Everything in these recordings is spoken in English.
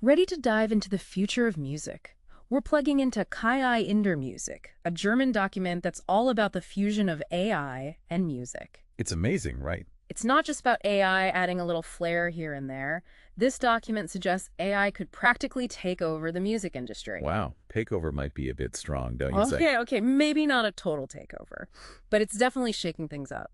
Ready to dive into the future of music? We're plugging into in der Musik, a German document that's all about the fusion of AI and music. It's amazing, right? It's not just about AI adding a little flair here and there. This document suggests AI could practically take over the music industry. Wow, takeover might be a bit strong, don't you say? Okay, maybe not a total takeover, but it's definitely shaking things up.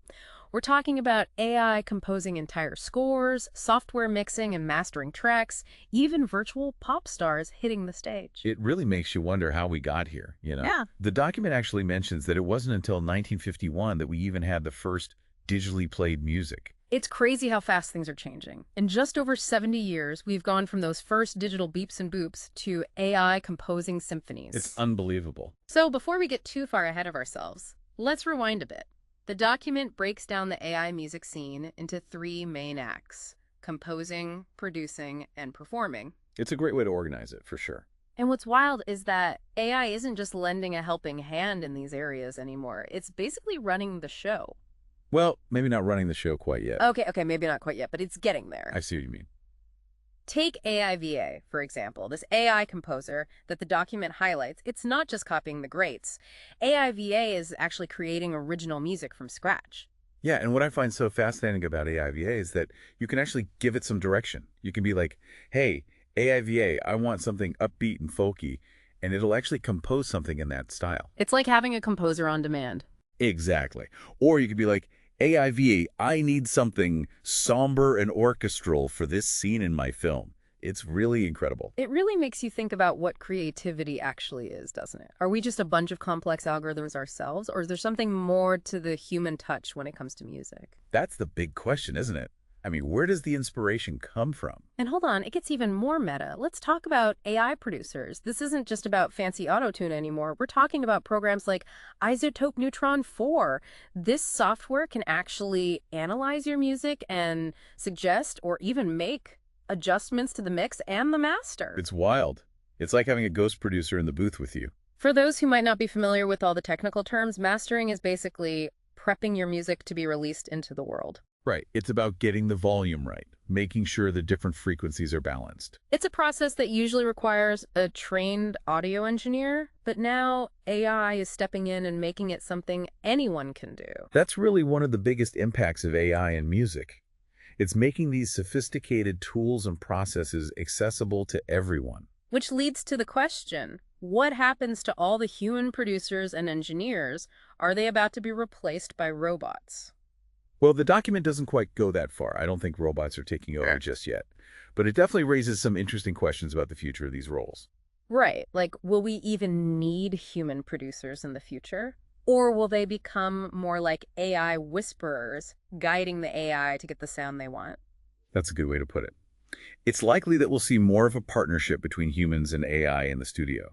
We're talking about AI composing entire scores, software mixing and mastering tracks, even virtual pop stars hitting the stage. It really makes you wonder how we got here, you know? Yeah. The document actually mentions that it wasn't until 1951 that we even had the first digitally played music. It's crazy how fast things are changing. In just over 70 years, we've gone from those first digital beeps and boops to AI composing symphonies. It's unbelievable. So before we get too far ahead of ourselves, let's rewind a bit. The document breaks down the AI music scene into three main acts: composing, producing, and performing. It's a great way to organize it, for sure. And what's wild is that AI isn't just lending a helping hand in these areas anymore. It's basically running the show. Well, maybe not running the show quite yet. Okay, maybe not quite yet, but it's getting there. I see what you mean. Take AIVA, for example, this AI composer that the document highlights. It's not just copying the greats. AIVA is actually creating original music from scratch. Yeah, and what I find so fascinating about AIVA is that you can actually give it some direction. You can be like, hey, AIVA, I want something upbeat and folky, and it'll actually compose something in that style. It's like having a composer on demand. Exactly. Or you could be like, AIVA, I need something somber and orchestral for this scene in my film. It's really incredible. It really makes you think about what creativity actually is, doesn't it? Are we just a bunch of complex algorithms ourselves, or is there something more to the human touch when it comes to music? That's the big question, isn't it? I mean, where does the inspiration come from? And hold on, it gets even more meta. Let's talk about AI producers. This isn't just about fancy autotune anymore. We're talking about programs like Isotope Neutron 4. This software can actually analyze your music and suggest or even make adjustments to the mix and the master. It's wild. It's like having a ghost producer in the booth with you. For those who might not be familiar with all the technical terms, mastering is basically prepping your music to be released into the world. Right. It's about getting the volume right, making sure the different frequencies are balanced. It's a process that usually requires a trained audio engineer, but now AI is stepping in and making it something anyone can do. That's really one of the biggest impacts of AI in music. It's making these sophisticated tools and processes accessible to everyone. Which leads to the question, what happens to all the human producers and engineers? Are they about to be replaced by robots? Well, the document doesn't quite go that far. I don't think robots are taking over just yet. But it definitely raises some interesting questions about the future of these roles. Right. Like, will we even need human producers in the future? Or will they become more like AI whisperers, guiding the AI to get the sound they want? That's a good way to put it. It's likely that we'll see more of a partnership between humans and AI in the studio.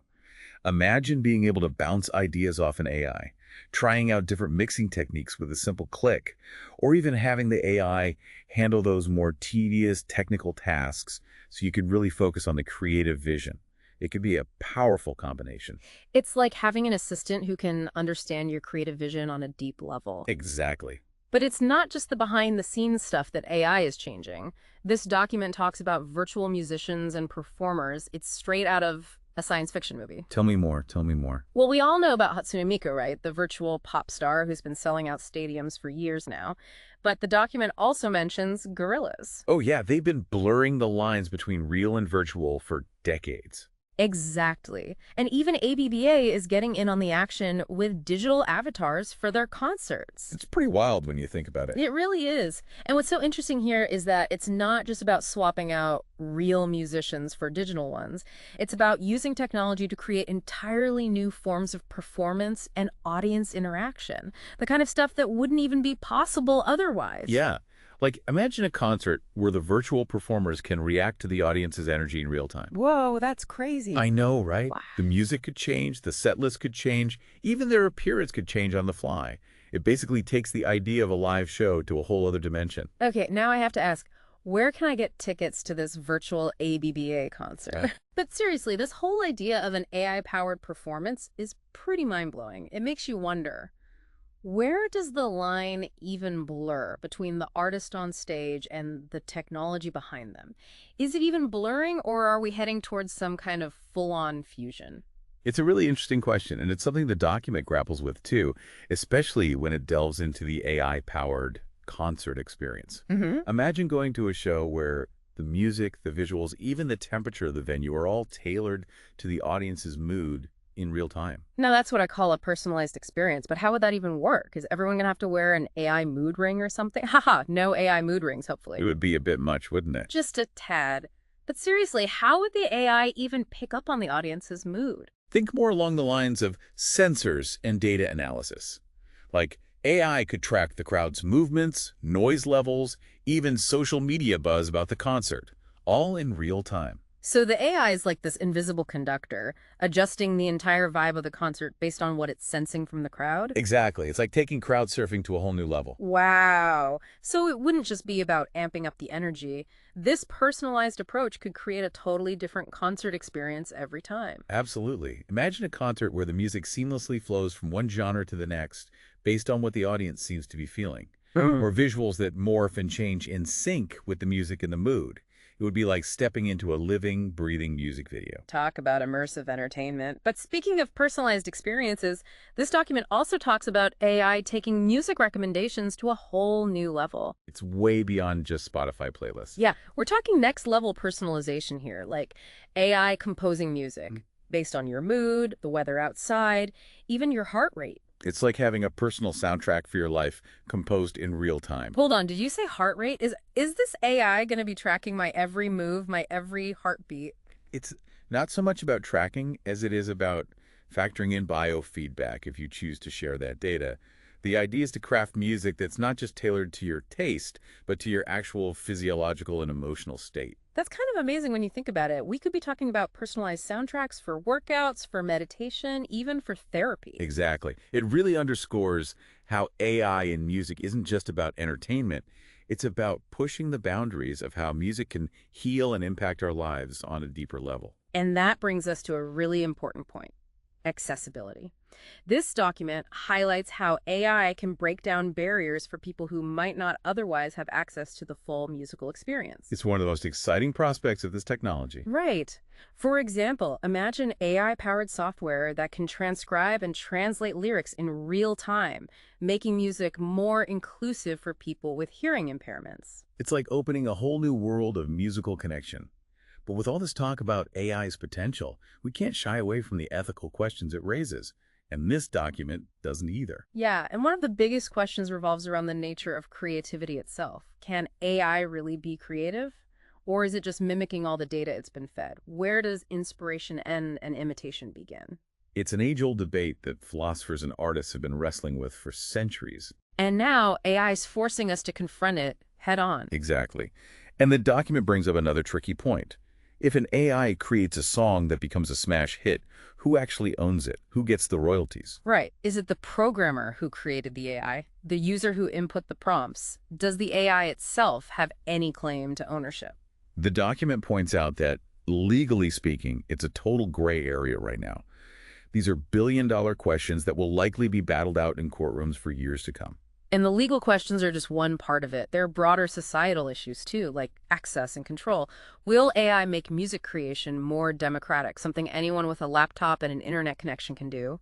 Imagine being able to bounce ideas off an AI, trying out different mixing techniques with a simple click, or even having the AI handle those more tedious technical tasks so you could really focus on the creative vision. It could be a powerful combination. It's like having an assistant who can understand your creative vision on a deep level. Exactly. But it's not just the behind-the-scenes stuff that AI is changing. This document talks about virtual musicians and performers. It's straight out of a science fiction movie. Tell me more. Tell me more. Well, we all know about Hatsune Miku, right? The virtual pop star who's been selling out stadiums for years now. But the document also mentions gorillas. Oh, yeah. They've been blurring the lines between real and virtual for decades. Exactly. And even ABBA is getting in on the action with digital avatars for their concerts. It's pretty wild when you think about it. It really is. And what's so interesting here is that it's not just about swapping out real musicians for digital ones. It's about using technology to create entirely new forms of performance and audience interaction. The kind of stuff that wouldn't even be possible otherwise. Yeah. Like, imagine a concert where the virtual performers can react to the audience's energy in real time. Whoa, that's crazy. I know, right? Wow. The music could change, the set list could change, even their appearance could change on the fly. It basically takes the idea of a live show to a whole other dimension. Okay, now I have to ask, where can I get tickets to this virtual ABBA concert? But seriously, this whole idea of an AI-powered performance is pretty mind-blowing. It makes you wonder, Where does the line even blur between the artist on stage and the technology behind them? Is it even blurring, or are we heading towards some kind of full-on fusion? It's a really interesting question, and it's something the document grapples with too, especially when it delves into the AI-powered concert experience. Hmm. Imagine going to a show where the music, the visuals, even the temperature of the venue are all tailored to the audience's mood in real time. Now, that's what I call a personalized experience, but how would that even work? Is everyone going to have to wear an AI mood ring or something? Haha, no AI mood rings, It hopefully. would be a bit much, wouldn't it? Just a tad. But seriously, how would the AI even pick up on the audience's mood? Think more along the lines of sensors and data analysis. Like AI could track the crowd's movements, noise levels, even social media buzz about the concert, all in real time. So the AI is like this invisible conductor, adjusting the entire vibe of the concert based on what it's sensing from the crowd? Exactly. It's like taking crowd surfing to a whole new level. Wow. So it wouldn't just be about amping up the energy. This personalized approach could create a totally different concert experience every time. Absolutely. Imagine a concert where the music seamlessly flows from one genre to the next based on what the audience seems to be feeling, or visuals that morph and change in sync with the music and the mood. It would be like stepping into a living, breathing music video. Talk about immersive entertainment. But speaking of personalized experiences, this document also talks about AI taking music recommendations to a whole new level. It's way beyond just Spotify playlists. Yeah, we're talking next level personalization here, like AI composing music based on your mood, the weather outside, even your heart rate. It's like having a personal soundtrack for your life composed in real time. Hold on, did you say heart rate? Is this AI going to be tracking my every move, my every heartbeat? It's not so much about tracking as it is about factoring in biofeedback if you choose to share that data. The idea is to craft music that's not just tailored to your taste, but to your actual physiological and emotional state. That's kind of amazing when you think about it. We could be talking about personalized soundtracks for workouts, for meditation, even for therapy. Exactly. It really underscores how AI in music isn't just about entertainment. It's about pushing the boundaries of how music can heal and impact our lives on a deeper level. And that brings us to a really important point: accessibility. This document highlights how AI can break down barriers for people who might not otherwise have access to the full musical experience. It's one of the most exciting prospects of this technology. Right. For example, imagine AI-powered software that can transcribe and translate lyrics in real time, making music more inclusive for people with hearing impairments. It's like opening a whole new world of musical connection. But with all this talk about AI's potential, we can't shy away from the ethical questions it raises. And this document doesn't either. Yeah, and one of the biggest questions revolves around the nature of creativity itself. Can AI really be creative? Or is it just mimicking all the data it's been fed? Where does inspiration end and imitation begin? It's an age-old debate that philosophers and artists have been wrestling with for centuries. And now AI is forcing us to confront it head on. Exactly. And the document brings up another tricky point. If an AI creates a song that becomes a smash hit, who actually owns it? Who gets the royalties? Right. Is it the programmer who created the AI? The user who input the prompts? Does the AI itself have any claim to ownership? The document points out that, legally speaking, it's a total gray area right now. These are billion-dollar questions that will likely be battled out in courtrooms for years to come. And the legal questions are just one part of it. There are broader societal issues too, like access and control. Will AI make music creation more democratic, something anyone with a laptop and an internet connection can do?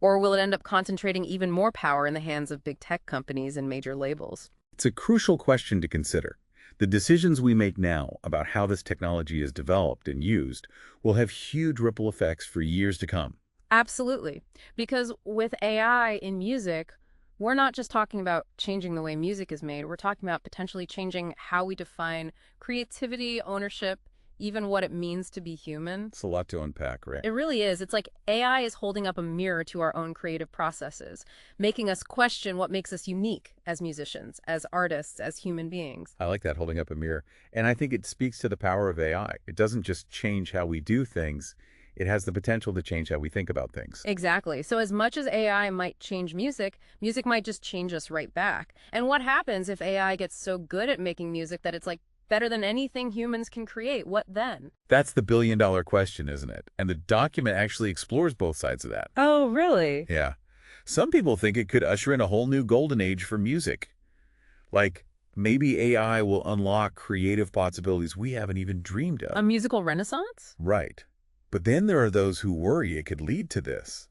Or will it end up concentrating even more power in the hands of big tech companies and major labels? It's a crucial question to consider. The decisions we make now about how this technology is developed and used will have huge ripple effects for years to come. Absolutely. Because with AI in music, we're not just talking about changing the way music is made. We're talking about potentially changing how we define creativity, ownership, even what it means to be human. It's a lot to unpack, right? It really is. It's like AI is holding up a mirror to our own creative processes, making us question what makes us unique as musicians, as artists, as human beings. I like that, holding up a mirror. And I think it speaks to the power of AI. It doesn't just change how we do things. It has the potential to change how we think about things. Exactly. So as much as AI might change music, music might just change us right back. And what happens if AI gets so good at making music that it's like better than anything humans can create? What then? That's the billion-dollar question, isn't it? And the document actually explores both sides of that. Oh, really? Yeah. Some people think it could usher in a whole new golden age for music. Like, maybe AI will unlock creative possibilities we haven't even dreamed A of. musical renaissance? Right. But then there are those who worry it could lead to this.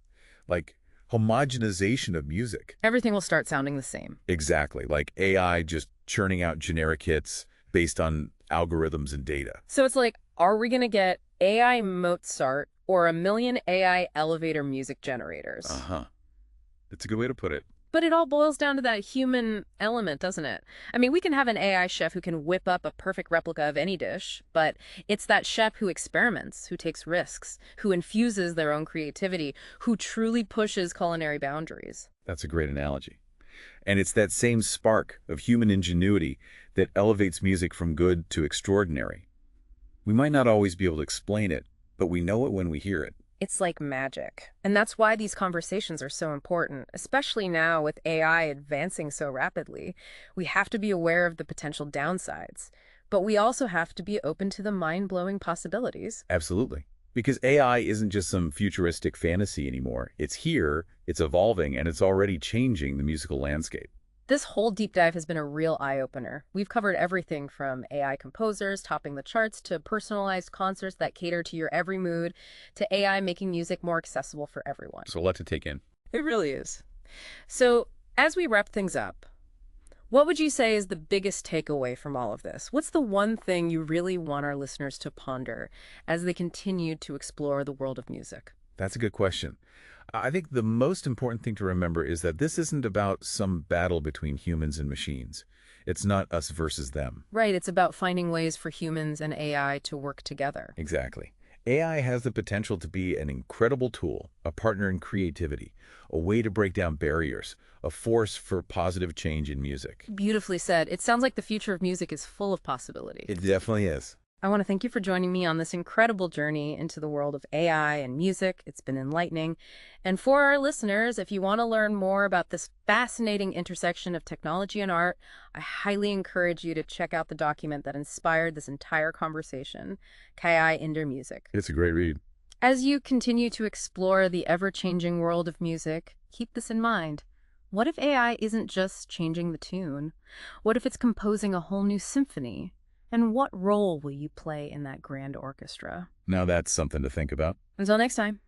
Like, homogenization of music. Everything will start sounding the same. Exactly. Like AI just churning out generic hits based on algorithms and data. So it's like, are we going to get AI Mozart or a million AI elevator music generators? Uh-huh. That's a good way to put it. But it all boils down to that human element, doesn't it? I mean, we can have an AI chef who can whip up a perfect replica of any dish, but it's that chef who experiments, who takes risks, who infuses their own creativity, who truly pushes culinary boundaries. That's a great analogy. And it's that same spark of human ingenuity that elevates music from good to extraordinary. We might not always be able to explain it, but we know it when we hear it. It's like magic. And that's why these conversations are so important, especially now with AI advancing so rapidly. We have to be aware of the potential downsides, but we also have to be open to the mind-blowing possibilities. Absolutely. Because AI isn't just some futuristic fantasy anymore. It's here, it's evolving, and it's already changing the musical landscape. This whole deep dive has been a real eye-opener. We've covered everything from AI composers topping the charts to personalized concerts that cater to your every mood to AI making music more accessible for everyone. So a lot to take in. It really is. So, as we wrap things up, what would you say is the biggest takeaway from all of this? What's the one thing you really want our listeners to ponder as they continue to explore the world of music? That's a good question. I think the most important thing to remember is that this isn't about some battle between humans and machines. It's not us versus them. Right, it's about finding ways for humans and AI to work together. Exactly. AI has the potential to be an incredible tool, a partner in creativity, a way to break down barriers, a force for positive change in music. Beautifully said. It sounds like the future of music is full of possibility. It definitely is. I want to thank you for joining me on this incredible journey into the world of AI and music. It's been enlightening. And for our listeners, if you want to learn more about this fascinating intersection of technology and art, I highly encourage you to check out the document that inspired this entire conversation, KI in der Musik. It's a great read. As you continue to explore the ever-changing world of music, keep this in mind. What if AI isn't just changing the tune? What if it's composing a whole new symphony? And what role will you play in that grand orchestra? Now that's something to think about. Until next time.